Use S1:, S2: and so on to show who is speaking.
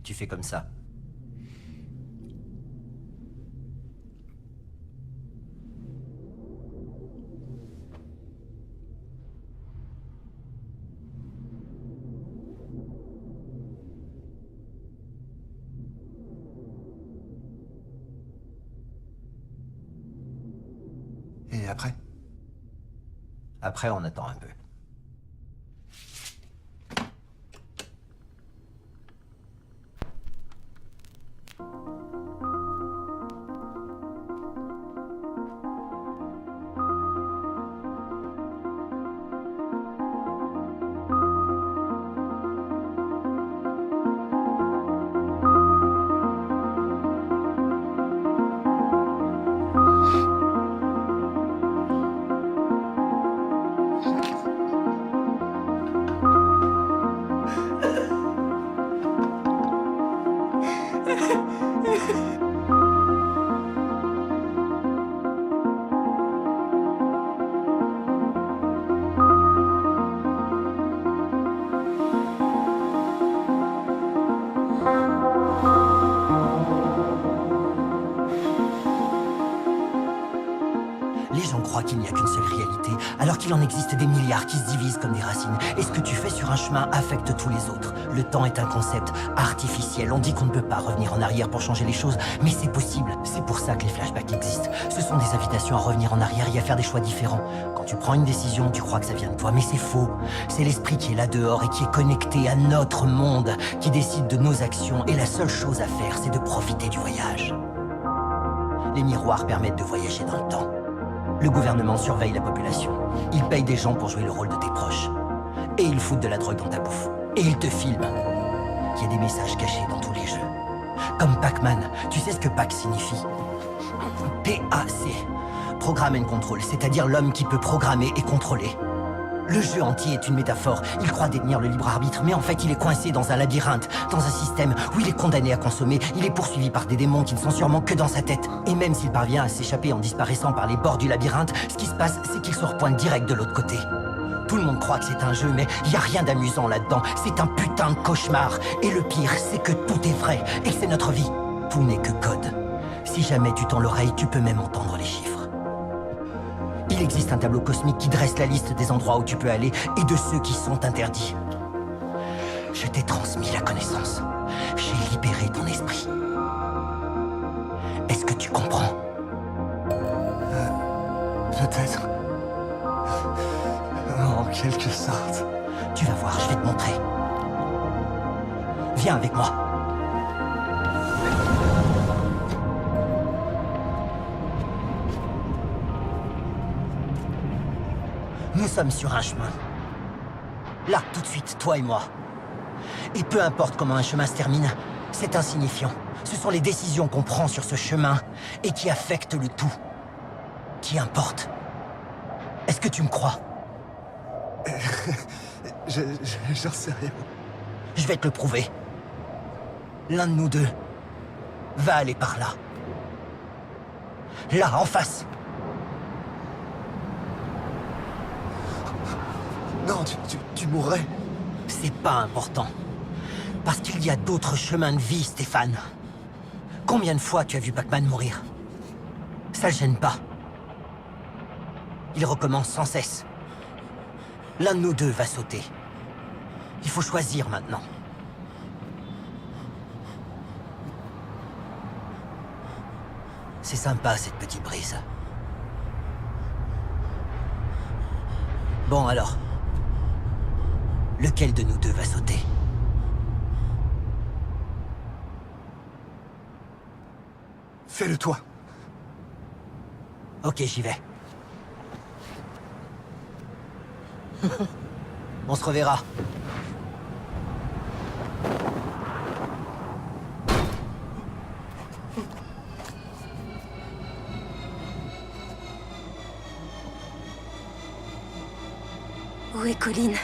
S1: tu fais comme ça.
S2: Et après?
S1: Après, on attend un peu. Les gens croient qu'il n'y a qu'une seule réalité, alors qu'il en existe des milliards qui se divisent comme des racines. Et ce que tu fais sur un chemin affecte tous les autres. Le temps est un concept artificiel. On dit qu'on ne peut pas revenir en arrière pour changer les choses, mais c'est possible. C'est pour ça que les flashbacks existent. Ce sont des invitations à revenir en arrière et à faire des choix différents. Quand tu prends une décision, tu crois que ça vient de toi, mais c'est faux. C'est l'esprit qui est là dehors et qui est connecté à notre monde, qui décide de nos actions. Et la seule chose à faire, c'est de profiter du voyage. Les miroirs permettent de voyager dans le temps. Le gouvernement surveille la population. Il paye des gens pour jouer le rôle de tes proches. Et ils foutent de la drogue dans ta bouffe. Et ils te filment. Il y a des messages cachés dans tous les jeux. Comme Pac-Man. Tu sais ce que Pac signifie? P-A-C. Programme and Control, c'est-à-dire l'homme qui peut programmer et contrôler. Le jeu entier est une métaphore. Il croit détenir le libre arbitre, mais en fait il est coincé dans un labyrinthe, dans un système où il est condamné à consommer. Il est poursuivi par des démons qui ne sont sûrement que dans sa tête. Et même s'il parvient à s'échapper en disparaissant par les bords du labyrinthe, ce qui se passe, c'est qu'il se repointe direct de l'autre côté. Tout le monde croit que c'est un jeu, mais il n'y a rien d'amusant là-dedans. C'est un putain de cauchemar. Et le pire, c'est que tout est vrai, et que c'est notre vie. Tout n'est que code. Si jamais tu tends l'oreille, tu peux même entendre les chiffres. Il existe un tableau cosmique qui dresse la liste des endroits où tu peux aller et de ceux qui sont interdits. Je t'ai transmis la connaissance. J'ai libéré ton esprit. Est-ce que tu comprends?
S2: Peut-être. En quelque sorte.
S1: Tu vas voir, je vais te montrer. Viens avec moi. Nous sommes sur un chemin. Là, tout de suite, toi et moi. Et peu importe comment un chemin se termine, c'est insignifiant. Ce sont les décisions qu'on prend sur ce chemin et qui affectent le tout. Qui importe. Est-ce que tu me crois?
S2: J'en sais rien.
S1: Je vais te le prouver. L'un de nous deux va aller par là. Là, en face.
S2: Non, tu mourrais.
S1: C'est pas important. Parce qu'il y a d'autres chemins de vie, Stéphane. Combien de fois tu as vu Pac-Man mourir? Ça le gêne pas. Il recommence sans cesse. L'un de nous deux va sauter. Il faut choisir maintenant. C'est sympa, cette petite brise. Bon, alors. Lequel de nous deux va sauter?
S2: Fais-le toi.
S1: Ok, j'y vais. On se reverra.
S3: Où est Colline?